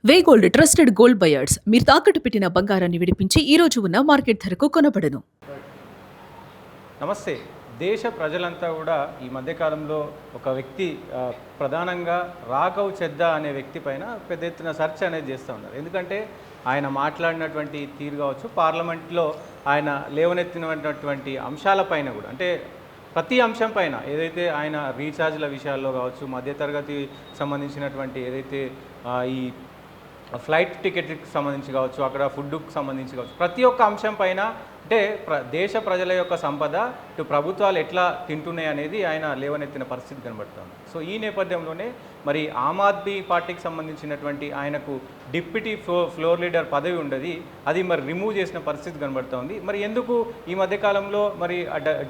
వే gold trusted gold buyers మీరు తాకట్టు పెట్టిన బంగారాన్ని విడిపించి ఈ రోజు ఉన్న మార్కెట్ ధరకు కొనబడను. నమస్తే. దేశ ప్రజలంతా కూడా ఈ మధ్యకాలంలో ఒక వ్యక్తి ప్రధానంగా రాఘవ్ చెద్దా అనే వ్యక్తి పైన పెద్ద ఎత్తున సెర్చ్ అనేది చేస్తూ ఉన్నారు. ఎందుకంటే ఆయన మాట్లాడినటువంటి తీరు కావచ్చు, పార్లమెంట్లో ఆయన లేవనెత్తినటువంటి అంశాలపైన కూడా, అంటే ప్రతి అంశం పైన ఏదైతే ఆయన రీఛార్జ్ల విషయాల్లో కావచ్చు, మధ్యతరగతి సంబంధించినటువంటి ఏదైతే ఈ ఫ్లైట్ టికెట్కి సంబంధించి కావచ్చు, అక్కడ ఫుడ్కి సంబంధించి కావచ్చు, ప్రతి ఒక్క అంశం పైన అంటే దేశ ప్రజల యొక్క సంపద ఇటు ప్రభుత్వాలు ఎట్లా తింటున్నాయి అనేది ఆయన లేవనెత్తిన పరిస్థితి కనబడుతుంది. సో ఈ నేపథ్యంలోనే మరి ఆమ్ ఆద్మీ పార్టీకి సంబంధించినటువంటి ఆయనకు డిప్యూటీ ఫ్లోర్ లీడర్ పదవి ఉండదు, అది మరి రిమూవ్ చేసిన పరిస్థితి కనబడుతోంది. మరి ఎందుకు ఈ మధ్యకాలంలో మరి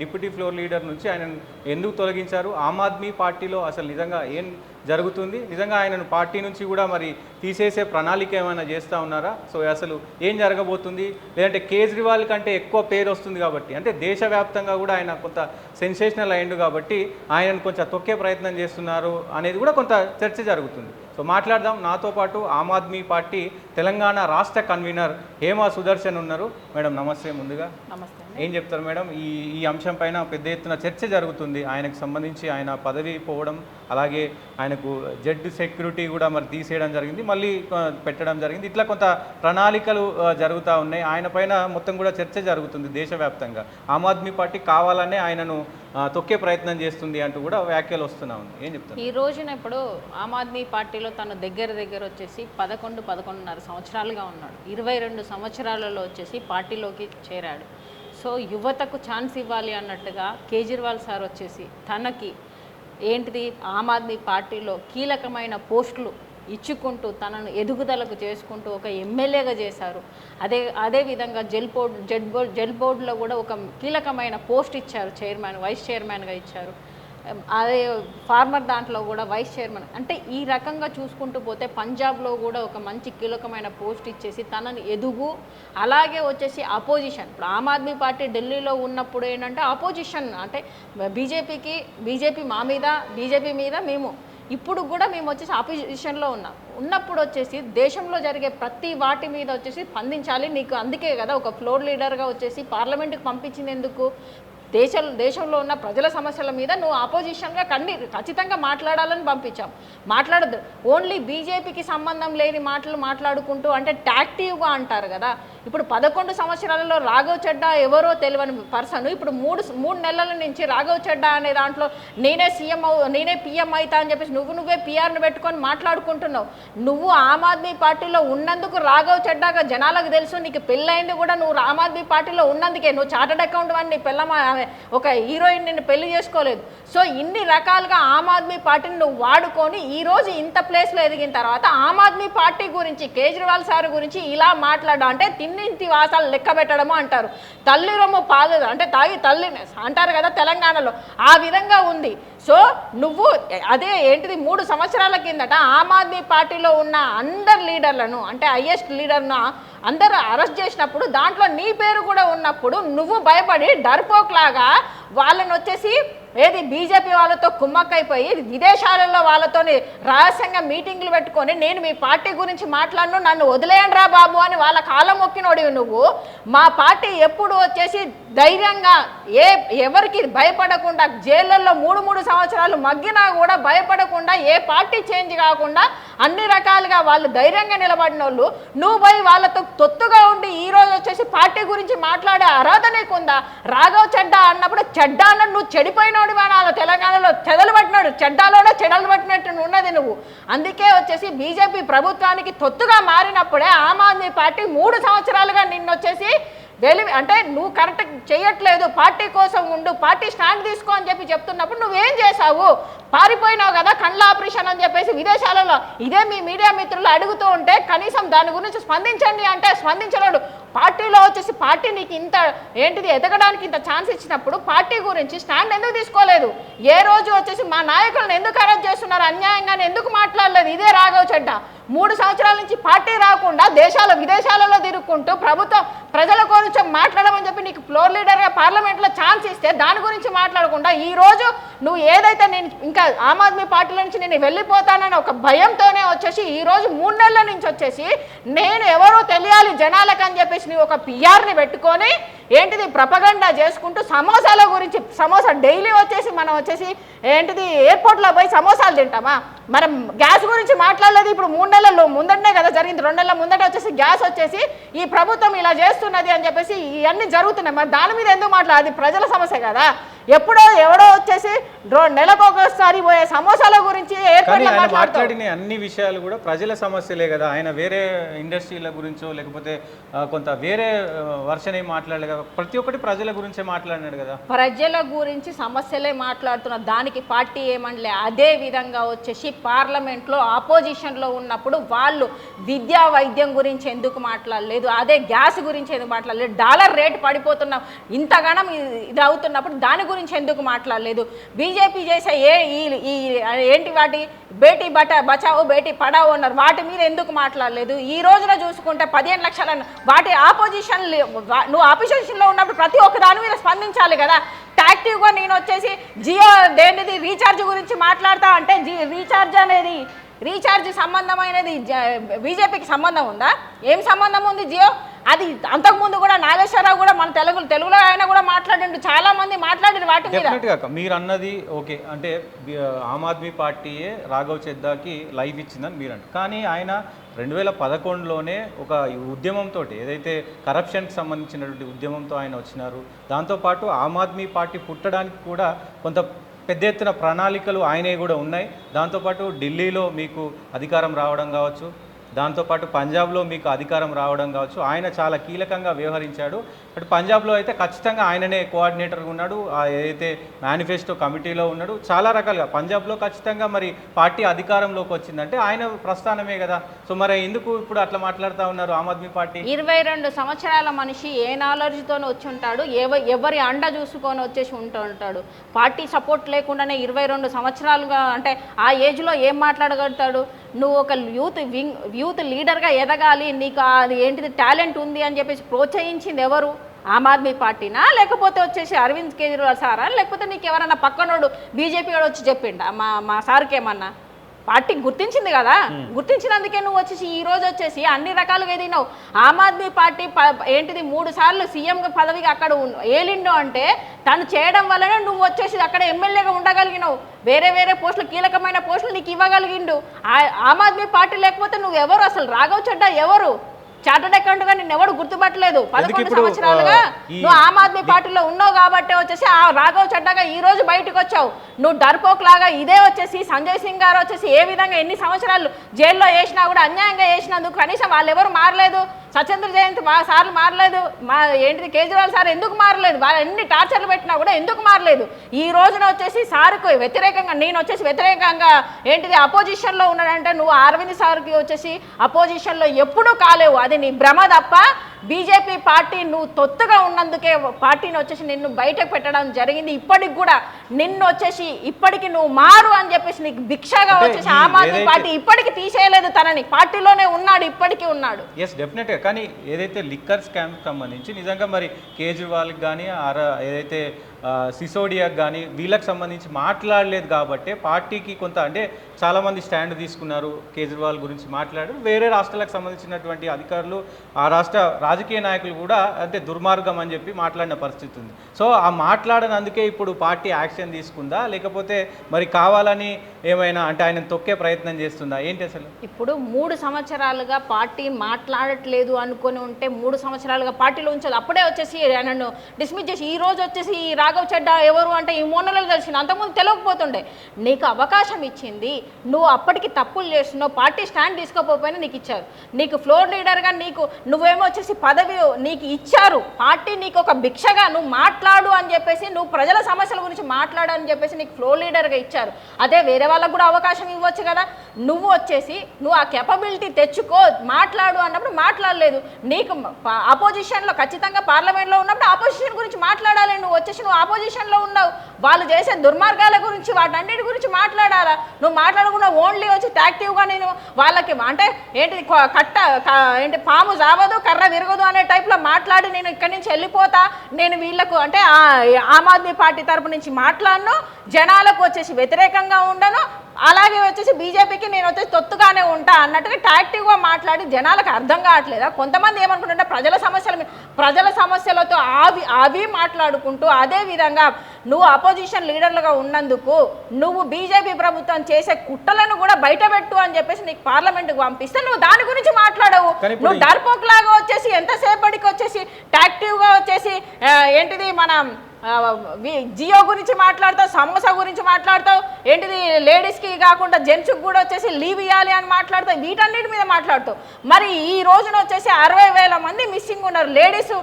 డిప్యూటీ ఫ్లోర్ లీడర్ నుంచి ఆయన ఎందుకు తొలగించారు? ఆమ్ ఆద్మీ పార్టీలో అసలు నిజంగా ఏం జరుగుతుంది? నిజంగా ఆయనను పార్టీ నుంచి కూడా మరి తీసేసే ప్రణాళిక ఏమైనా చేస్తూ ఉన్నారా? సో అసలు ఏం జరగబోతుంది? లేదంటే కేజ్రీవాల్ కంటే ఎక్కువ పేరు వస్తుంది కాబట్టి, అంటే దేశవ్యాప్తంగా కూడా ఆయన కొంత సెన్సేషనల్ అయ్యిండు కాబట్టి ఆయనను కొంచెం తొక్కే ప్రయత్నం చేస్తున్నారు అనేది కూడా కొంత చర్చ జరుగుతుంది. సో మాట్లాడదాం. నాతో పాటు ఆమ్ ఆద్మీ పార్టీ తెలంగాణ రాష్ట్ర కన్వీనర్ హేమా సుదర్శన్ ఉన్నారు. మేడం నమస్తే. ముందుగా నమస్తే. ఏం చెప్తారు మేడం? ఈ అంశం పైన పెద్ద ఎత్తున చర్చ జరుగుతుంది. ఆయనకు సంబంధించి ఆయన పదవి పోవడం, అలాగే ఆయనకు జెడ్ సెక్యూరిటీ కూడా మరి తీసేయడం జరిగింది, మళ్ళీ పెట్టడం జరిగింది. ఇట్లా కొంత ప్రణాళికలు జరుగుతూ ఉన్నాయి. ఆయన పైన మొత్తం కూడా చర్చ జరుగుతుంది దేశవ్యాప్తంగా. ఆమ్ ఆద్మీ పార్టీ కావాలనే ఆయనను తొక్కే ప్రయత్నం చేస్తుంది అంటూ కూడా వ్యాఖ్యలు వస్తున్నా ఉంది. ఏం చెప్తారు? ఈ రోజున ఇప్పుడు ఆమ్ ఆద్మీ పార్టీలో తను దగ్గర వచ్చేసి 11-11.5 సంవత్సరాలుగా ఉన్నాడు. 22 సంవత్సరాలలో వచ్చేసి పార్టీలోకి చేరాడు. సో యువతకు ఛాన్స్ ఇవ్వాలి అన్నట్టుగా కేజ్రీవాల్ సార్ వచ్చేసి తనకి ఏంటిది ఆమ్ ఆద్మీ పార్టీలో కీలకమైన పోస్టులు ఇచ్చుకుంటూ తనను ఎదుగుదలకు చేసుకుంటూ ఒక ఎమ్మెల్యేగా చేశారు. అదేవిధంగా జెల్ బోర్డులో కూడా ఒక కీలకమైన పోస్ట్ ఇచ్చారు, వైస్ చైర్మన్గా ఇచ్చారు. అదే ఫార్మర్ దాంట్లో కూడా వైస్ చైర్మన్. అంటే ఈ రకంగా చూసుకుంటూ పోతే పంజాబ్లో కూడా ఒక మంచి కీలకమైన పోస్ట్ ఇచ్చేసి తనని అలాగే వచ్చేసి అపోజిషన్. ఇప్పుడు ఆమ్ ఆద్మీ పార్టీ ఢిల్లీలో ఉన్నప్పుడు ఏంటంటే అపోజిషన్, అంటే బీజేపీ మీద మేము ఇప్పుడు కూడా మేము వచ్చేసి ఆపోజిషన్లో ఉన్నప్పుడు వచ్చేసి దేశంలో జరిగే ప్రతి వాటి మీద వచ్చేసి స్పందించాలి. నీకు అందుకే కదా ఒక ఫ్లోర్ లీడర్గా వచ్చేసి పార్లమెంట్కి పంపించింది. ఎందుకు? దేశంలో ఉన్న ప్రజల సమస్యల మీద నువ్వు ఆపోజిషన్గా ఖచ్చితంగా మాట్లాడాలని పంపించాం. మాట్లాడద్దు, ఓన్లీ బీజేపీకి సంబంధం లేని మాటలు మాట్లాడుకుంటూ, అంటే టాక్టివ్గా అంటారు కదా. ఇప్పుడు 11 సంవత్సరాలలో రాఘవ్ చెడ్డా ఎవరో తెలియని పర్సన్ ఇప్పుడు మూడు నెలల నుంచి రాఘవ్ చెడ్డా అనే దాంట్లో నేనే పిఎం అవుతా అని చెప్పేసి నువ్వే పిఆర్ను పెట్టుకొని మాట్లాడుకుంటున్నావు. నువ్వు ఆమ్ ఆద్మీ పార్టీలో ఉన్నందుకు రాఘవ్ చెడ్డాగా జనాలకు తెలుసు. నీకు పెళ్ళయింది కూడా నువ్వు ఆమ్ ఆద్మీ పార్టీలో ఉన్నందుకే. నువ్వు చార్టర్డ్ అకౌంట్ వాడిని నీ పెళ్ళమా ఒక హీరోయిన్ నిన్ను పెళ్లి చేసుకోలేదు. సో ఇన్ని రకాలుగా ఆమ్ ఆద్మీ పార్టీని నువ్వు వాడుకొని ఈరోజు ఇంత ప్లేస్లో ఎదిగిన తర్వాత ఆమ్ ఆద్మీ పార్టీ గురించి, కేజ్రీవాల్ సార్ గురించి ఇలా మాట్లాడడం అంటే తిన్నింటి వాసాలు లెక్క పెట్టడము అంటారు. తల్లి రొమ్ము పాలు అంటే తాగి తల్లిని అంటారు కదా తెలంగాణలో, ఆ విధంగా ఉంది. సో నువ్వు అదే ఏంటిది 3 సంవత్సరాల కిందట ఆమ్ ఆద్మీ పార్టీలో ఉన్న అందరు లీడర్లను, అంటే హైయెస్ట్ లీడర్ను అందరూ అరెస్ట్ చేసినప్పుడు దాంట్లో నీ పేరు కూడా ఉన్నప్పుడు నువ్వు భయపడి డర్పోక్లాగా వాళ్ళని వచ్చేసి బీజేపీ వాళ్ళతో కుమ్మక్కైపోయి విదేశాలలో వాళ్ళతో రహస్యంగా మీటింగ్లు పెట్టుకొని నేను మీ పార్టీ గురించి మాట్లాడను, నన్ను వదిలేయండి రా బాబు అని వాళ్ళ కాలం మొక్కినోడివి నువ్వు. మా పార్టీ ఎప్పుడు వచ్చేసి ధైర్యంగా ఎవరికి భయపడకుండా జైళ్ళల్లో 3 సంవత్సరాలు మగ్గినా కూడా భయపడకుండా ఏ పార్టీ చేంజ్ కాకుండా అన్ని రకాలుగా వాళ్ళు ధైర్యంగా నిలబడిన వాళ్ళు, నువ్వు పోయి వాళ్ళతో తొత్తుగా ఉండి ఈరోజు వచ్చేసి పార్టీ గురించి మాట్లాడే అర్హత నీకుందా? రాఘవ్ చెడ్డా అన్నప్పుడు చెడ్డా అన్న నువ్వు చెడిపోయినోడు వాడాలి. తెలంగాణలో చెదలు పట్టినాడు, చెడ్డాలోనే చెడలు పట్టినట్టు ఉన్నది నువ్వు. అందుకే వచ్చేసి బీజేపీ ప్రభుత్వానికి తొత్తుగా మారినప్పుడే ఆమ్ ఆద్మీ పార్టీ 3 సంవత్సరాలుగా నిన్ను వచ్చేసి అంటే నువ్వు కరెక్ట్ చేయట్లేదు, పార్టీ కోసం ఉండు, పార్టీ స్టాండ్ తీసుకో అని చెప్తున్నప్పుడు నువ్వేం చేశావు? పారిపోయినావు కదా కండ్ల ఆపరేషన్ అని చెప్పేసి విదేశాలలో. ఇదే మీ మీడియా మిత్రులు అడుగుతూ ఉంటే కనీసం దాని గురించి స్పందించండి అంటే స్పందించలేడు. పార్టీలో వచ్చేసి పార్టీ నీకు ఇంత ఎదగడానికి ఇంత ఛాన్స్ ఇచ్చినప్పుడు పార్టీ గురించి స్టాండ్ ఎందుకు తీసుకోలేదు? ఏ రోజు వచ్చేసి మా నాయకులను ఎందుకు అరెస్ట్ చేస్తున్నారు, అన్యాయంగానే ఎందుకు మాట్లాడలేదు? ఇదే రాఘవ్ చెడ్డా 3 సంవత్సరాల నుంచి పార్టీ రాకుండా విదేశాలలో తిరుగుకుంటూ ప్రజల గురించి మాట్లాడమని చెప్పి నీకు ఫ్లోర్ లీడర్గా పార్లమెంట్లో ఛాన్స్ ఇస్తే దాని గురించి మాట్లాడకుండా ఈరోజు నువ్వు ఏదైతే నేను ఇంకా ఆమ్ ఆద్మీ పార్టీల నుంచి నేను వెళ్ళిపోతానని ఒక భయంతోనే వచ్చేసి ఈరోజు 3 నెలల నుంచి వచ్చేసి నేను ఎవరో తెలియాలి జనాలకు అని చెప్పేసి నువ్వు ఒక పిఆర్ని పెట్టుకొని ఏంటిది ప్రపగండా చేసుకుంటూ సమోసాల గురించి సమోసా డైలీ వచ్చేసి మనం వచ్చేసి ఏంటిది ఎయిర్పోర్ట్లో పోయి సమోసాలు తింటామా మనం గ్యాస్ గురించి మాట్లాడలేదు ఇప్పుడు 3 నెలలు ముందటనే కదా జరిగింది 2 నెలల ముందట వచ్చేసి గ్యాస్ వచ్చేసి ఈ ప్రభుత్వం ఇలా చేస్తున్నది అని చెప్పేసి ఇవన్నీ జరుగుతున్నాయి మరి దాని మీద ఎందుకు మాట్లాడాలి అది ప్రజల సమస్య కదా ఎప్పుడో ఎవడో వచ్చేసి నెలకు ఒకసారి పోయే సమోసాల గురించి మాట్లాడిన అన్ని విషయాలు కూడా ప్రజల సమస్యలే కదా ఆయన వేరే ఇండస్ట్రీల గురించో లేకపోతే కొంత వేరే వర్షన్ ఏం మాట్లాడలేదు కదా ప్రతి ఒక్కటి ప్రజల గురించే మాట్లాడినాడు కదా ప్రజల గురించి సమస్యలే మాట్లాడుతున్నారు దానికి పార్టీ ఏమనలే అదే విధంగా వచ్చేసి పార్లమెంట్లో ఆపోజిషన్లో ఉన్నప్పుడు వాళ్ళు విద్యా వైద్యం గురించి ఎందుకు మాట్లాడలేదు అదే గ్యాస్ గురించి ఎందుకు మాట్లాడలేదు డాలర్ రేటు పడిపోతున్నా ఇంతగానం ఇది అవుతున్నప్పుడు దాని గురించి ఎందుకు మాట్లాడలేదు బీజేపీ చేసే ఏంటి వాటి బేటీ బచావో బేటీ పడావో అన్నారు వాటి మీద ఎందుకు మాట్లాడలేదు ఈ రోజున చూసుకుంటే 15 లక్షల వాటి ఆపోజిషన్ నువ్వు ఆపోజిషన్లో ఉన్నప్పుడు ప్రతి ఒక్క దాని మీద స్పందించాలి కదా యాక్టివ్గా నేను వచ్చేసి జియో దేనిది రీఛార్జ్ గురించి మాట్లాడతా అంటే రీఛార్జ్ సంబంధమైనది బీజేపీకి సంబంధం ఉందా ఏం సంబంధం ఉంది జియో అది అంతకుముందు కూడా నాగేశ్వరరావు కూడా మన తెలుగులో ఆయన కూడా మాట్లాడిండు చాలా మంది మాట్లాడిన వాటి మీద మీరు అన్నది ఓకే అంటే ఆమ్ ఆద్మీ పార్టీయే రాఘవ్ చెద్దాకి లైఫ్ ఇచ్చిందని మీరు అంటే కానీ ఆయన 2011లోనే ఒక ఉద్యమంతో ఏదైతే కరప్షన్కి సంబంధించినటువంటి ఉద్యమంతో ఆయన వచ్చినారు దాంతోపాటు ఆమ్ ఆద్మీ పార్టీ పుట్టడానికి కూడా కొంత పెద్ద ఎత్తున ప్రణాళికలు ఆయనే కూడా ఉన్నాయి దాంతోపాటు ఢిల్లీలో మీకు అధికారం రావడం కావచ్చు దాంతోపాటు పంజాబ్లో మీకు అధికారం రావడం కావచ్చు ఆయన చాలా కీలకంగా వ్యవహరించాడు అటు పంజాబ్లో అయితే ఖచ్చితంగా ఆయననే కోఆర్డినేటర్గా ఉన్నాడు ఏదైతే మేనిఫెస్టో కమిటీలో ఉన్నాడు చాలా రకాలుగా పంజాబ్లో ఖచ్చితంగా మరి పార్టీ అధికారంలోకి వచ్చిందంటే ఆయన ప్రస్థానమే కదా సో మరి ఎందుకు ఇప్పుడు అట్లా మాట్లాడుతూ ఉన్నారు ఆమ్ ఆద్మీ పార్టీ 22 సంవత్సరాల మనిషి ఏ నాలెడ్జ్తో వచ్చి ఉంటాడు ఎవరి అండ చూసుకొని వచ్చేసి ఉంటాడు పార్టీ సపోర్ట్ లేకుండానే 22 సంవత్సరాలుగా అంటే ఆ ఏజ్లో ఏం మాట్లాడగలుగుతాడు నువ్వు ఒక యూత్ లీడర్గా ఎదగాలి నీకు అది ఏంటిది టాలెంట్ ఉంది అని చెప్పేసి ప్రోత్సహించింది ఎవరు ఆమ్ ఆద్మీ పార్టీనా లేకపోతే వచ్చేసి అరవింద్ కేజ్రీవాల్ సారా లేకపోతే నీకు ఎవరన్నా పక్కనోడు బీజేపీ వాడు వచ్చి చెప్పిండా మా సార్కి ఏమన్నా పార్టీ గుర్తించింది కదా గుర్తించినందుకే నువ్వు వచ్చేసి ఈ రోజు వచ్చేసి అన్ని రకాలుగా ఎదిగినావు ఆమ్ ఆద్మీ పార్టీ ఏంటిది 3 సార్లు సీఎం పదవిగా అక్కడ ఏలిండు అంటే తను చేయడం వల్లనే నువ్వు వచ్చేసి అక్కడ ఎమ్మెల్యేగా ఉండగలిగినావు వేరే పోస్టులు కీలకమైన పోస్టులు నీకు ఇవ్వగలిగిండు ఆమ్ ఆద్మీ పార్టీ లేకపోతే నువ్వు ఎవరు అసలు రాఘవ్ చెడ్డా ఎవరు చార్టర్డ్ అకౌంట్ గా నిన్ను ఎవరు గుర్తుపట్టలేదు 11 సంవత్సరాలుగా నువ్వు ఆమ్ ఆద్మీ పార్టీలో ఉన్నావు కాబట్టి వచ్చేసి ఆ రాఘవ్ చెడ్డాగా ఈ రోజు బయటకు వచ్చావు నువ్వు డర్పోక్ లాగా ఇదే వచ్చేసి సంజయ్ సింగ్ గారు వచ్చేసి ఏ విధంగా ఎన్ని సంవత్సరాలు జైల్లో వేసినా కూడా అన్యాయంగా వేసినందుకు కనీసం వాళ్ళు ఎవరు మారలేదు సత్యేంద్ర జయంత్ మా సార్లు మారలేదు ఏంటిది కేజ్రీవాల్ సార్ ఎందుకు మారలేదు వాళ్ళు ఎన్ని టార్చర్లు పెట్టినా కూడా ఎందుకు మారలేదు ఈ రోజున వచ్చేసి సార్కు వ్యతిరేకంగా నేను వచ్చేసి వ్యతిరేకంగా ఏంటిది అపోజిషన్లో ఉన్నాడంటే నువ్వు అరవింద్ సార్కి వచ్చేసి అపోజిషన్లో ఎప్పుడూ కాలేవు అది నీ భ్రమ తప్ప బీజేపీ పార్టీ నువ్వు తొత్తుగా ఉన్నందుకే పార్టీని వచ్చేసి నిన్ను బయటకు పెట్టడం జరిగింది ఇప్పటికి కూడా నిన్ను వచ్చేసి ఇప్పటికి నువ్వు మారు అని చెప్పేసి నీకు భిక్షగా వచ్చేసి ఆమ్ ఆద్మీ పార్టీ ఇప్పటికి తీసేయలేదు తనని పార్టీలోనే ఉన్నాడు ఇప్పటికీ ఉన్నాడు ఎస్ డెఫినెట్గా కానీ ఏదైతే లిక్కర్ స్కామ్ సంబంధించి నిజంగా మరి కేజ్రీవాల్కి కానీ ఏదైతే సిసోడియాకి కానీ వీళ్ళకి సంబంధించి మాట్లాడలేదు కాబట్టి పార్టీకి కొంత అంటే చాలామంది స్టాండ్ తీసుకున్నారు కేజ్రీవాల్ గురించి మాట్లాడారు వేరే రాష్ట్రాలకు సంబంధించినటువంటి అధికారులు ఆ రాష్ట్ర రాజకీయ నాయకులు కూడా అంటే దుర్మార్గం అని చెప్పి మాట్లాడిన పరిస్థితి ఉంది సో ఆ మాట్లాడనందుకే ఇప్పుడు పార్టీ యాక్షన్ తీసుకుందా లేకపోతే మరి కావాలని ఏమైనా అంటే ఆయన తొక్కే ప్రయత్నం చేస్తుందా ఏంటి అసలు ఇప్పుడు 3 సంవత్సరాలుగా పార్టీ మాట్లాడట్లేదు అనుకుని ఉంటే 3 సంవత్సరాలుగా పార్టీలో ఉంచదు అప్పుడే వచ్చేసి నన్ను డిస్మిస్ చేసి ఈ రోజు వచ్చేసి రాఘవ్ చెడ్డా ఎవరు అంటే ఈ 3 నెలలు తెలిసింది అంతకుముందు తెలియకపోతుండే నీకు అవకాశం ఇచ్చింది నువ్వు అప్పటికి తప్పులు చేస్తున్నావు పార్టీ స్టాండ్ తీసుకోకపోయినా నీకు ఇచ్చారు నీకు ఫ్లోర్ లీడర్గా నువ్వేమో వచ్చేసి పదవి నీకు ఇచ్చారు పార్టీ నీకు ఒక భిక్షగా నువ్వు మాట్లాడు అని చెప్పేసి నువ్వు ప్రజల సమస్యల గురించి మాట్లాడు అని చెప్పేసి నీకు ఫ్లోర్ లీడర్గా ఇచ్చారు అదే వేరే వాళ్ళకు కూడా అవకాశం ఇవ్వచ్చు కదా నువ్వు వచ్చేసి నువ్వు ఆ కెపబిలిటీ తెచ్చుకో మాట్లాడు అన్నప్పుడు మాట్లాడలేదు నీకు అపోజిషన్లో ఖచ్చితంగా పార్లమెంట్లో ఉన్నప్పుడు అపోజిషన్ గురించి మాట్లాడాలి నువ్వు వచ్చేసి నువ్వు ఆపోజిషన్లో ఉన్నావు, వాళ్ళు చేసే దుర్మార్గాల గురించి వాటన్నిటి గురించి మాట్లాడాలా? నువ్వు మాట్లాడకుండా ఓన్లీ వచ్చి యాక్టివ్గా నేను వాళ్ళకి అంటే ఏంటి ఏంటి పాము జావదు కర్ర విరగదు అనే టైప్లో మాట్లాడి నేను ఇక్కడి నుంచి వెళ్ళిపోతా, నేను వీళ్ళకు అంటే ఆమ్ ఆద్మీ పార్టీ తరపు నుంచి మాట్లాడను, జనాలకు వచ్చేసి వ్యతిరేకంగా ఉండను, అలాగే వచ్చేసి బీజేపీకి నేను వచ్చేసి తొత్తుగానే ఉంటా అన్నట్టుగా యాక్టివ్గా మాట్లాడి జనాలకు అర్థం కావట్లేదా? కొంతమంది ఏమనుకుంటుంటే ప్రజల సమస్యలతో అవి మాట్లాడుకుంటూ అదే విధంగా నువ్వు అపోజిషన్ లీడర్లుగా ఉన్నందుకు నువ్వు బీజేపీ ప్రభుత్వం చేసే కుట్రలను కూడా బయటపెట్టు అని చెప్పేసి నీకు పార్లమెంట్కి పంపిస్తే నువ్వు దాని గురించి మాట్లాడవు. నువ్వు డర్పోక్ లాగా వచ్చేసి ఎంతసేపటికి వచ్చేసి యాక్టివ్గా వచ్చేసి ఏంటిది మన జియో గురించి మాట్లాడతావు, సమోసా గురించి మాట్లాడతావు, ఏంటిది లేడీస్కి కాకుండా జెంట్స్కి కూడా వచ్చేసి లీవ్ ఇవ్వాలి అని మాట్లాడతావు, వీటన్నిటి మీద మాట్లాడుతావు. మరి ఈ రోజున వచ్చేసి 60,000 మంది మిస్సింగ్ ఉన్నారు లేడీస్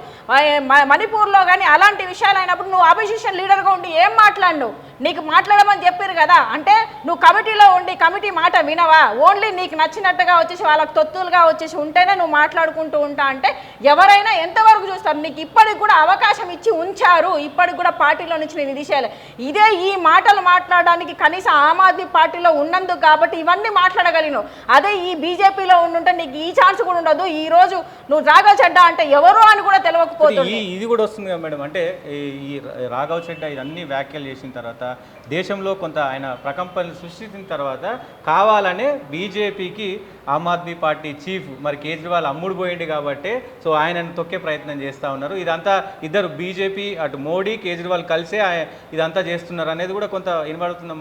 మణిపూర్లో కానీ అలాంటి విషయాలు అయినప్పుడు నువ్వు అపోజిషన్ లీడర్గా ఉండి ఏం మాట్లాడినావు? నీకు మాట్లాడమని చెప్పారు కదా, అంటే నువ్వు కమిటీలో ఉండి కమిటీ మాట వినవా? ఓన్లీ నీకు నచ్చినట్టుగా వచ్చేసి వాళ్ళకి తొత్తులుగా వచ్చేసి ఉంటేనే నువ్వు మాట్లాడుకుంటూ ఉంటా అంటే ఎవరైనా ఎంతవరకు చూస్తారు? నీకు ఇప్పటికి కూడా అవకాశం ఇచ్చి ఉంచారు, ఇప్పటికి కూడా పార్టీలో నుంచి నేను తీసేయాలి. ఇదే ఈ మాటలు మాట్లాడడానికి కనీసం ఆమ్ ఆద్మీ పార్టీలో ఉన్నందుకు కాబట్టి ఇవన్నీ మాట్లాడగలిగినావు. అదే ఈ బీజేపీలో ఉండుంటే నీకు ఈ ఛాన్స్ కూడా ఉండదు. ఈ రోజు నువ్వు రాఘవ్ చెడ్డా అంటే ఎవరు అని కూడా తెలియకపోతుంది. ఇది కూడా వస్తుంది కదా మేడం, అంటే ఈ రాఘవ్ చెడ్డా ఇవన్నీ వ్యాఖ్యలు చేసిన తర్వాత దేశంలో కొంత ఆయన ప్రకంపనలు సృష్టించిన తర్వాత కావాలనే బీజేపీకి ఆమ్ ఆద్మీ పార్టీ చీఫ్ మరి కేజ్రీవాల్ అమ్ముడు పోయింది కాబట్టి సో ఆయనను తొక్కే ప్రయత్నం చేస్తూ ఉన్నారు. ఇదంతా ఇద్దరు బీజేపీ అటు మోడీ కేజ్రీవాల్ కలిసే ఇదంతా చేస్తున్నారు అనేది కూడా కొంత వినబడుతున్న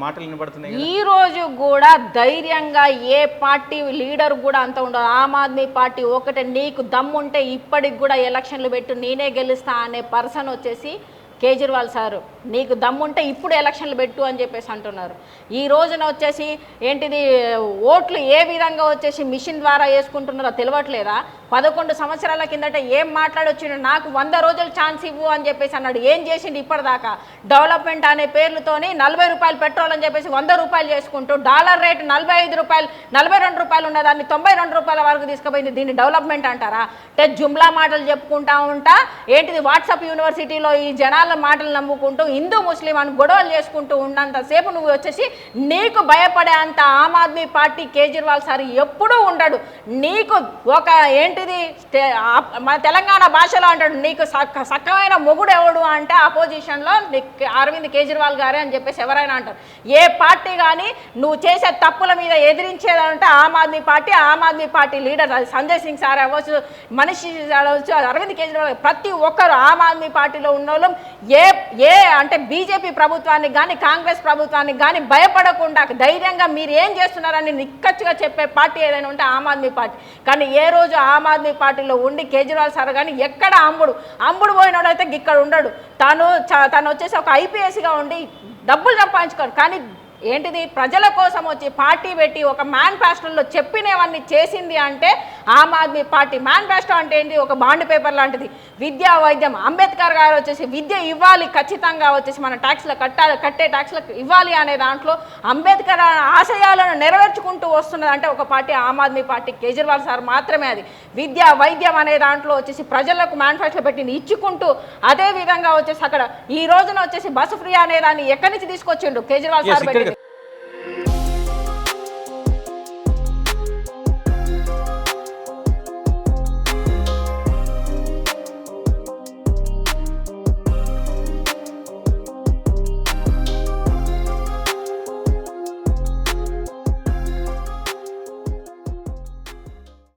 మాటలు వినబడుతున్నాయి. ఈ రోజు కూడా ధైర్యంగా ఏ పార్టీ లీడర్ కూడా అంత ఉండదు. ఆమ్ ఆద్మీ పార్టీ ఒకటే, నీకు దమ్ముంటే ఇప్పటికి కూడా ఎలక్షన్లు పెట్టు నేనే గెలుస్తా అనే పర్సన్ వచ్చేసి కేజ్రీవాల్ సారు. నీకు దమ్ముంటే ఇప్పుడు ఎలక్షన్లు పెట్టు అని చెప్పేసి అంటున్నారు. ఈ రోజున వచ్చేసి ఏంటిది ఓట్లు ఏ విధంగా వచ్చేసి మిషన్ ద్వారా వేసుకుంటున్నారో తెలియట్లేదా? 11 సంవత్సరాల కిందట ఏం మాట్లాడొచ్చిండు, నాకు 100 రోజులు ఛాన్స్ ఇవ్వు అని చెప్పేసి అన్నాడు. ఏం చేసిండు ఇప్పటిదాకా? డెవలప్మెంట్ అనే పేర్లతోని 40 రూపాయలు పెట్రోల్ అని చెప్పేసి 100 రూపాయలు చేసుకుంటూ డాలర్ రేటు 45 రూపాయలు 42 రూపాయలు ఉన్నదాన్ని 92 రూపాయల వరకు తీసుకుపోయింది. దీన్ని డెవలప్మెంట్ అంటారా? అంటే జుమ్లా మాటలు చెప్పుకుంటా ఉంటా ఏంటిది వాట్సాప్ యూనివర్సిటీలో ఈ జనాల మాటలు నమ్ముకుంటూ హిందూ ముస్లిం అని గొడవలు చేసుకుంటూ ఉన్నంతసేపు నువ్వు వచ్చేసి నీకు భయపడే అంత ఆమ్ ఆద్మీ పార్టీ కేజ్రీవాల్ సార్ ఎప్పుడూ ఉండడు. నీకు ఒక ఏంటిది మన తెలంగాణ భాషలో అంటాడు, నీకు సక్కమైన మొగుడు ఎవడు అంటే అపోజిషన్లో అరవింద్ కేజ్రీవాల్ గారే అని చెప్పేసి ఎవరైనా అంటారు. ఏ పార్టీ కానీ నువ్వు చేసే తప్పుల మీద ఎదిరించేదంటే ఆమ్ ఆద్మీ పార్టీ లీడర్ అది సంజయ్ సింగ్ సార్ అవ్వచ్చు, మనీష్ అవ్వచ్చు, అరవింద్ కేజ్రీవాల్, ప్రతి ఒక్కరు ఆమ్ ఆద్మీ పార్టీలో ఉన్న వాళ్ళు ఏ అంటే బీజేపీ ప్రభుత్వానికి కానీ కాంగ్రెస్ ప్రభుత్వానికి కానీ భయపడకుండా ధైర్యంగా మీరు ఏం చేస్తున్నారని నిక్కచ్చిగా చెప్పే పార్టీ ఏదైనా ఉంటే ఆమ్ ఆద్మీ పార్టీ. కానీ ఏ రోజు ఆమ్ ఆద్మీ పార్టీలో ఉండి కేజ్రీవాల్ సార్ కానీ ఎక్కడ అమ్ముడు పోయినోడైతే ఇక్కడ ఉండడు. తను వచ్చేసి ఒక ఐపీఎస్గా ఉండి డబ్బులు సంపాదించుకోడు. కానీ ఏంటిది ప్రజల కోసం వచ్చి పార్టీ పెట్టి ఒక మేనిఫెస్టోలో చెప్పినవన్నీ చేసింది అంటే ఆమ్ ఆద్మీ పార్టీ. మేనిఫెస్టో అంటే ఏంటి? ఒక బాండ్ పేపర్ లాంటిది. విద్యా వైద్యం అంబేద్కర్ గారు వచ్చేసి విద్య ఇవ్వాలి ఖచ్చితంగా వచ్చేసి మన ట్యాక్స్లో కట్టే ట్యాక్స్లకు ఇవ్వాలి అనే దాంట్లో అంబేద్కర్ ఆశయాలను నెరవేర్చుకుంటూ వస్తున్నది అంటే ఒక party Aam Aadmi party Kejriwal sir మాత్రమే. అది విద్యా వైద్యం అనే దాంట్లో వచ్చేసి ప్రజలకు మేనిఫెస్టో పెట్టి ఇచ్చుకుంటూ అదే విధంగా వచ్చేసి అక్కడ ఈ రోజున వచ్చేసి బస్సు ఫ్రీ అనే దాన్ని ఎక్కడి నుంచి తీసుకొచ్చిండు కేజ్రీవాల్ సార్ పెట్టి